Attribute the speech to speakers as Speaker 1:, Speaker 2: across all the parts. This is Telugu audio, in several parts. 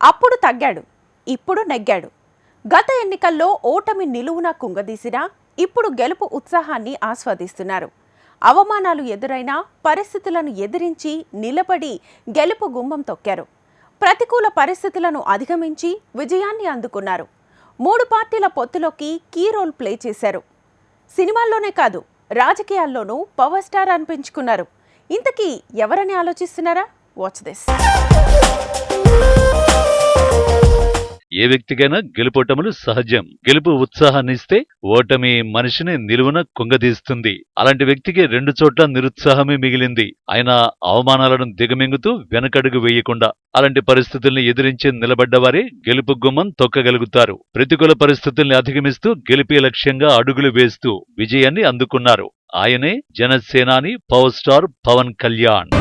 Speaker 1: అప్పుడు తగ్గాడు, ఇప్పుడు నెగ్గాడు. గత ఎన్నికల్లో ఓటమి నిలువున కుంగదీసినా ఇప్పుడు గెలుపు ఉత్సాహాన్ని ఆస్వాదిస్తున్నారు. అవమానాలు ఎదురైనా పరిస్థితులను ఎదిరించి నిలబడి గెలుపు గుమ్మం తొక్కారు. ప్రతికూల పరిస్థితులను అధిగమించి విజయాన్ని అందుకున్నారు. 3 పార్టీల పొత్తులోకి కీ రోల్ ప్లే చేశారు. సినిమాల్లోనే కాదు, రాజకీయాల్లోనూ పవర్ స్టార్ అనిపించుకున్నారు. ఇంతకీ ఎవరని ఆలోచిస్తున్నారా? Watch this.
Speaker 2: ఏ వ్యక్తికైనా గెలుపోటములు సహజం. గెలుపు ఉత్సాహాన్నిస్తే ఓటమి మనిషిని నిలువున కుంగదీస్తుంది. అలాంటి వ్యక్తికి 2 చోట్ల నిరుత్సాహమే మిగిలింది. ఆయన అవమానాలను దిగమింగుతూ వెనకడుగు వేయకుండా అలాంటి పరిస్థితుల్ని ఎదిరించి నిలబడ్డవారే గెలుపు గుమ్మం తొక్కగలుగుతారు. ప్రతికూల పరిస్థితుల్ని అధిగమిస్తూ గెలిపే లక్ష్యంగా అడుగులు వేస్తూ విజయాన్ని అందుకున్నారు. ఆయనే జనసేనాని పవర్ స్టార్ పవన్ కళ్యాణ్.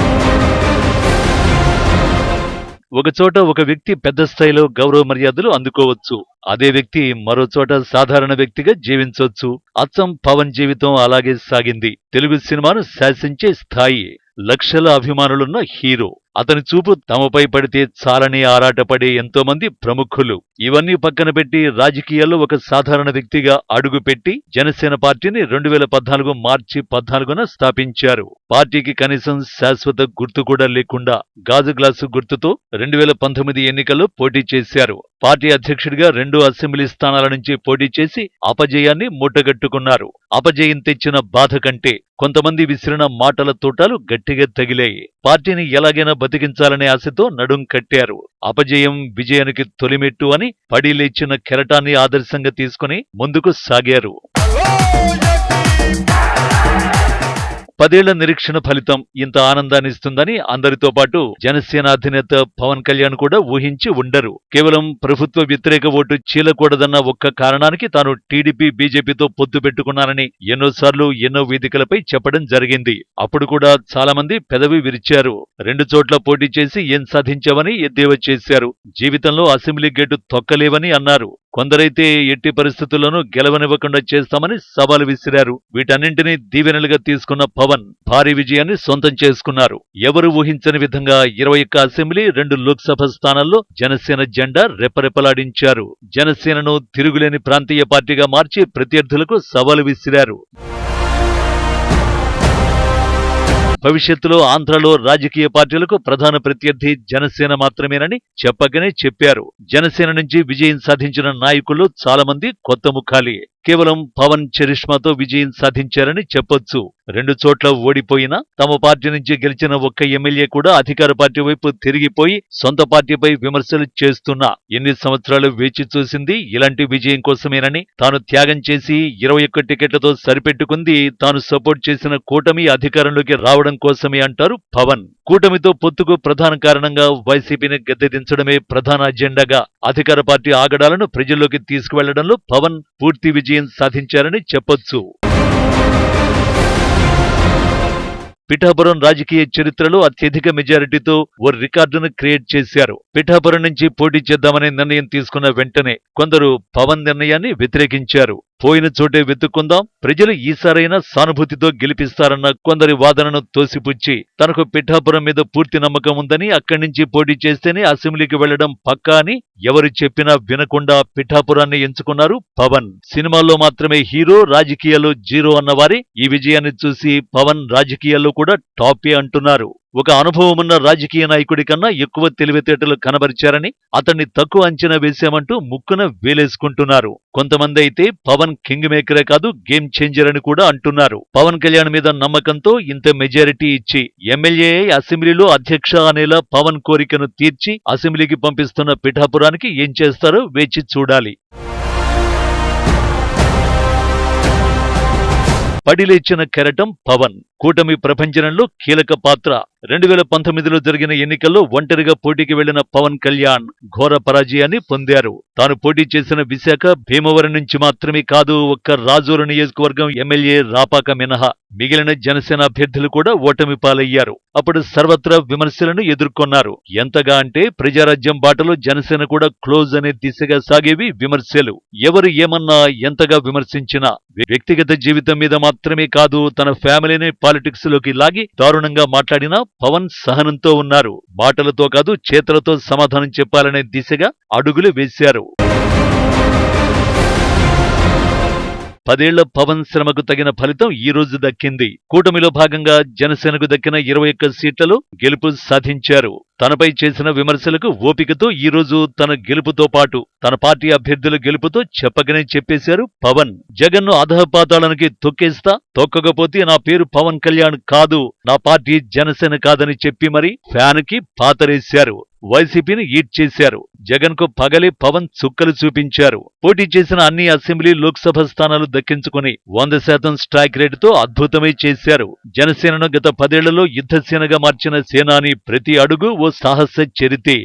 Speaker 2: ఒకచోట ఒక వ్యక్తి పెద్ద స్థాయిలో గౌరవ మర్యాదలు అందుకోవచ్చు. అదే వ్యక్తి మరో చోట సాధారణ వ్యక్తిగా జీవించవచ్చు. అచ్చం పవన్ జీవితం అలాగే సాగింది. తెలుగు సినిమాను శాసించే స్థాయి, లక్షల అభిమానులున్న హీరో. అతని చూపు తమపై పడితే చాలని ఆరాటపడే ఎంతో మంది ప్రముఖులు. ఇవన్నీ పక్కన పెట్టి రాజకీయాల్లో ఒక సాధారణ వ్యక్తిగా అడుగుపెట్టి జనసేన పార్టీని 2014 మార్చి 14న స్థాపించారు. పార్టీకి కనీసం శాశ్వత గుర్తు కూడా లేకుండా గాజు గ్లాసు గుర్తుతో 2019 ఎన్నికల్లో పోటీ చేశారు. పార్టీ అధ్యక్షుడిగా 2 అసెంబ్లీ స్థానాల నుంచి పోటీ చేసి అపజయాన్ని మూటగట్టుకున్నారు. అపజయం తెచ్చిన బాధ కంటే కొంతమంది విసిరిన మాటల తోటాలు గట్టిగా తగిలాయి. పార్టీని ఎలాగైనా బతికించాలనే ఆశతో నడుం కట్టారు. అపజయం విజయానికి తొలిమెట్టు అని పడి లేచిన కెరటాన్ని ఆదర్శంగా తీసుకుని ముందుకు సాగారు. 10 ఏళ్ల నిరీక్షణ ఫలితం ఇంత ఆనందాన్నిస్తుందని అందరితో పాటు జనసేన అధినేత పవన్ కళ్యాణ్ కూడా ఊహించి ఉండరు. కేవలం ప్రభుత్వ వ్యతిరేక ఓటు చీలకూడదన్న ఒక్క కారణానికి తాను టీడీపీ బీజేపీతో పొత్తు పెట్టుకున్నానని ఎన్నోసార్లు ఎన్నో వేదికలపై చెప్పడం జరిగింది. అప్పుడు కూడా చాలా మంది పెదవి విరిచారు. 2 చోట్ల పోటీ చేసి ఏం సాధించావని ఎద్దేవా చేశారు. జీవితంలో అసెంబ్లీ గేటు తొక్కలేవని అన్నారు. కొందరైతే ఎట్టి పరిస్థితుల్లోనూ గెలవనివ్వకుండా చేస్తామని సవాలు విసిరారు. వీటన్నింటినీ దీవెనలుగా తీసుకున్న పవన్ భారీ విజయాన్ని సొంతం చేసుకున్నారు. ఎవరు ఊహించని విధంగా 21 అసెంబ్లీ, 2 లోక్సభ స్థానాల్లో జనసేన జెండా రెపరెపలాడించారు. జనసేనను తిరుగులేని ప్రాంతీయ పార్టీగా మార్చి ప్రత్యర్థులకు సవాలు విసిరారు. భవిష్యత్తులో ఆంధ్రలో రాజకీయ పార్టీలకు ప్రధాన ప్రత్యర్థి జనసేన మాత్రమేనని చెప్పకనే చెప్పారు. జనసేన నుంచి విజయం సాధించిన నాయకులు చాలా మంది కొత్త ముఖాలే. కేవలం పవన్ చరిష్మాతో విజయం సాధించారని చెప్పొచ్చు. 2 చోట్ల ఓడిపోయినా తమ పార్టీ నుంచి గెలిచిన ఒక్క ఎమ్మెల్యే కూడా అధికార పార్టీ వైపు తిరిగిపోయి సొంత పార్టీపై విమర్శలు చేస్తున్నా ఎన్ని సంవత్సరాలు వేచి చూసింది ఇలాంటి విజయం కోసమేనని, తాను త్యాగం చేసి 21 టికెట్లతో సరిపెట్టుకుంది తాను సపోర్ట్ చేసిన కూటమి అధికారంలోకి రావడం కోసమే అంటారు పవన్. కూటమితో పొత్తుకు ప్రధాన కారణంగా వైసీపీని గద్దెదించడమే ప్రధాన అజెండాగా అధికార పార్టీ ఆగడాలను ప్రజల్లోకి తీసుకువెళ్లడంలో పవన్ పూర్తి విజయం సాధించారని చెప్పొచ్చు. పిఠాపురం రాజకీయ చరిత్రలో అత్యధిక మెజారిటీతో ఓ రికార్డును క్రియేట్ చేశారు. పిఠాపురం నుంచి పోటీ చేద్దామనే నిర్ణయం తీసుకున్న వెంటనే కొందరు పవన్ నిర్ణయాన్ని వ్యతిరేకించారు. పోయిన చోటే వెతుక్కుందాం, ప్రజలు ఈసారైనా సానుభూతితో గెలిపిస్తారన్న కొందరి వాదనను తోసిపుచ్చి తనకు పిఠాపురం మీద పూర్తి నమ్మకం ఉందని, అక్కడి నుంచి పోటీ చేస్తేనే అసెంబ్లీకి వెళ్లడం పక్కా అని ఎవరు చెప్పినా వినకుండా పిఠాపురాన్ని ఎంచుకున్నారు పవన్. సినిమాల్లో మాత్రమే హీరో, రాజకీయాల్లో జీరో అన్నవారే ఈ విజయాన్ని చూసి పవన్ రాజకీయాల్లో కూడా టాపే అంటున్నారు. ఒక అనుభవమున్న రాజకీయ నాయకుడి కన్నా ఎక్కువ తెలివితేటలు కనబరిచారని, అతన్ని తక్కువ అంచనా వేశామంటూ ముక్కున వేలేసుకుంటున్నారు. కొంతమంది అయితే పవన్ కింగ్ మేకరే కాదు, గేమ్ చేంజర్ అని కూడా అంటున్నారు. పవన్ కళ్యాణ్ మీద నమ్మకంతో ఇంత మెజారిటీ ఇచ్చి ఎమ్మెల్యే అసెంబ్లీలో అధ్యక్ష అనేలా పవన్ కోరికను తీర్చి అసెంబ్లీకి పంపిస్తున్న పిఠాపురానికి ఏం చేస్తారో వేచి చూడాలి. పడిలేచిన కెరటం పవన్. కూటమి ప్రపంచంలో కీలక పాత్ర. 2019లో జరిగిన ఎన్నికల్లో ఒంటరిగా పోటీకి వెళ్లిన పవన్ కళ్యాణ్ ఘోర పరాజయాన్ని పొందారు. తాను పోటీ చేసిన విశాఖ, భీమవరం నుంచి మాత్రమే కాదు, ఒక్క రాజోలు నియోజకవర్గం ఎమ్మెల్యే రాపాక మినహా మిగిలిన జనసేన అభ్యర్థులు కూడా ఓటమి పాలయ్యారు. అప్పుడు సర్వత్రా విమర్శలను ఎదుర్కొన్నారు. ఎంతగా అంటే ప్రజారాజ్యం బాటలో జనసేన కూడా క్లోజ్ అనే దిశగా సాగేవి విమర్శలు. ఎవరు ఏమన్నా, ఎంతగా విమర్శించినా వ్యక్తిగత జీవితం మీద మాత్రమే కాదు, తన ఫ్యామిలీని పాలిటిక్స్ లోకి లాగి దారుణంగా మాట్లాడినా పవన్ సహనంతో ఉన్నారు. మాటలతో కాదు, చేతలతో సమాధానం చెప్పాలనే దిశగా అడుగులు వేశారు. 10 ఏళ్ల పవన్ శ్రమకు తగిన ఫలితం ఈ రోజు దక్కింది. కూటమిలో భాగంగా జనసేనకు దక్కిన 21 సీట్లలో గెలుపు సాధించారు. తనపై చేసిన విమర్శలకు ఓపికతో ఈ రోజు తన గెలుపుతో పాటు తన పార్టీ అభ్యర్థుల గెలుపుతో చెప్పకనే చెప్పేశారు పవన్. జగన్ను అధఃపాతాళానికి తొక్కేస్తా, తొక్కకపోతే నా పేరు పవన్ కళ్యాణ్ కాదు, నా పార్టీ జనసేన కాదని చెప్పి మరి ఫ్యాన్ కి పాతరేశారు. వైసీపీని ఈడ్ చేశారు. జగన్ కు పగలే పవన్ చుక్కలు చూపించారు. పోటీ చేసిన అన్ని అసెంబ్లీ, లోక్సభ స్థానాలు దక్కించుకుని 100% స్ట్రైక్ రేటుతో అద్భుతమే చేశారు. జనసేనను గత 10 ఏళ్లలో యుద్ధసేనగా మార్చిన సేనాని ప్రతి అడుగు ఓ సాహస చరితే.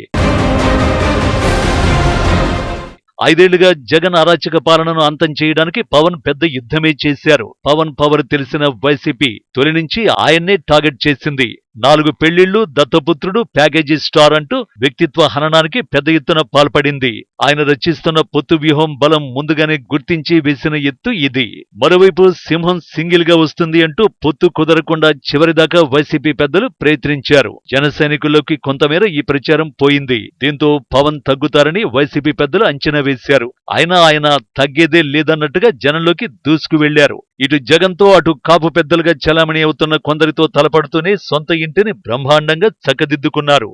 Speaker 2: 5 ఏళ్లుగా జగన్ అరాచక పాలనను అంతం చేయడానికి పవన్ పెద్ద యుద్ధమే చేశారు. పవన్ పవర్ తెలిసిన వైసీపీ తొలి నుంచి ఆయన్నే టార్గెట్ చేసింది. 4 పెళ్లిళ్లు, దత్తపుత్రుడు, ప్యాకేజీ స్టార్ అంటూ వ్యక్తిత్వ హననానికి పెద్ద ఎత్తున పాల్పడింది. ఆయన రచిస్తున్న పొత్తు వ్యూహం బలం ముందుగానే గుర్తించి వేసిన ఎత్తు ఇది. మరోవైపు సింహం సింగిల్ గా వస్తుంది అంటూ పొత్తు కుదరకుండా చివరిదాకా వైసీపీ పెద్దలు ప్రయత్నించారు. జన సైనికుల్లోకి కొంతమేర ఈ ప్రచారం పోయింది. దీంతో పవన్ తగ్గుతారని వైసీపీ పెద్దలు అంచనా వేశారు. అయినా ఆయన తగ్గేదే లేదన్నట్టుగా జనంలోకి దూసుకు వెళ్లారు. ఇటు జగన్తో, అటు కాపు పెద్దలుగా చలామణి అవుతున్న కొందరితో తలపడుతూనే సొంత ఇంటిని బ్రహ్మాండంగా చక్కదిద్దుకున్నారు.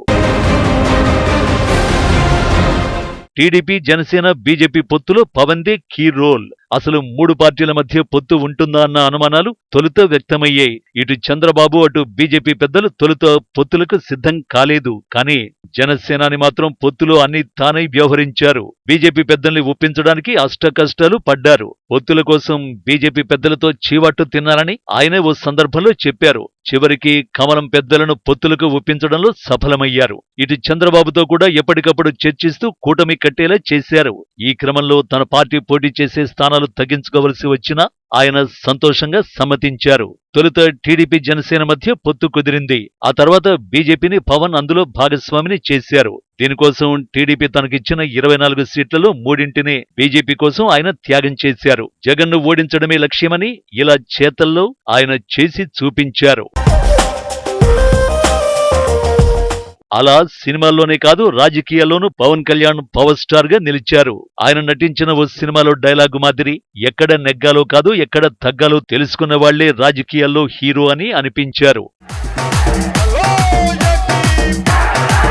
Speaker 2: టీడీపీ, జనసేన, బీజేపీ పొత్తులో పవన్దే కీ రోల్. అసలు 3 పార్టీల మధ్య పొత్తు ఉంటుందా అన్న అనుమానాలు తొలుత వ్యక్తమయ్యాయి. ఇటు చంద్రబాబు, అటు బీజేపీ పెద్దలు తొలుత పొత్తులకు సిద్ధం కాలేదు. కానీ జనసేనాని మాత్రం పొత్తులో అన్ని తానై వ్యవహరించారు. బీజేపీ పెద్దల్ని ఒప్పించడానికి అష్టకష్టాలు పడ్డారు. పొత్తుల కోసం బీజేపీ పెద్దలతో చీవాట్లు తిన్నారని ఆయనే ఓ సందర్భంలో చెప్పారు. చివరికి కమలం పెద్దలను పొత్తులకు ఒప్పించడంలో సఫలమయ్యారు. ఇటు చంద్రబాబుతో కూడా ఎప్పటికప్పుడు చర్చిస్తూ కూటమి కట్టేలా చేశారు. ఈ క్రమంలో తన పార్టీ పోటీ చేసే స్థానాలు తగ్గించుకోవలసి వచ్చినా ఆయన సంతోషంగా సమ్మతించారు. తొలుత టీడీపీ, జనసేన మధ్య పొత్తు కుదిరింది. ఆ తర్వాత బీజేపీని పవన్ అందులో భాగస్వామిని చేశారు. దీనికోసం టీడీపీ తనకిచ్చిన 24 సీట్లలో 3 బీజేపీ కోసం ఆయన త్యాగం చేశారు. జగన్ను ఓడించడమే లక్ష్యమని ఇలా చేతల్లో ఆయన చేసి చూపించారు. అలా సినిమాల్లోనే కాదు, రాజకీయాల్లోనూ పవన్ కళ్యాణ్ పవర్ స్టార్ గా నిలిచారు. ఆయన నటించిన ఓ సినిమాలో డైలాగు మాదిరి ఎక్కడ నెగ్గాలో కాదు, ఎక్కడ తగ్గాలో తెలుసుకున్న వాళ్లే రాజకీయాల్లో హీరో అని అనిపించారు.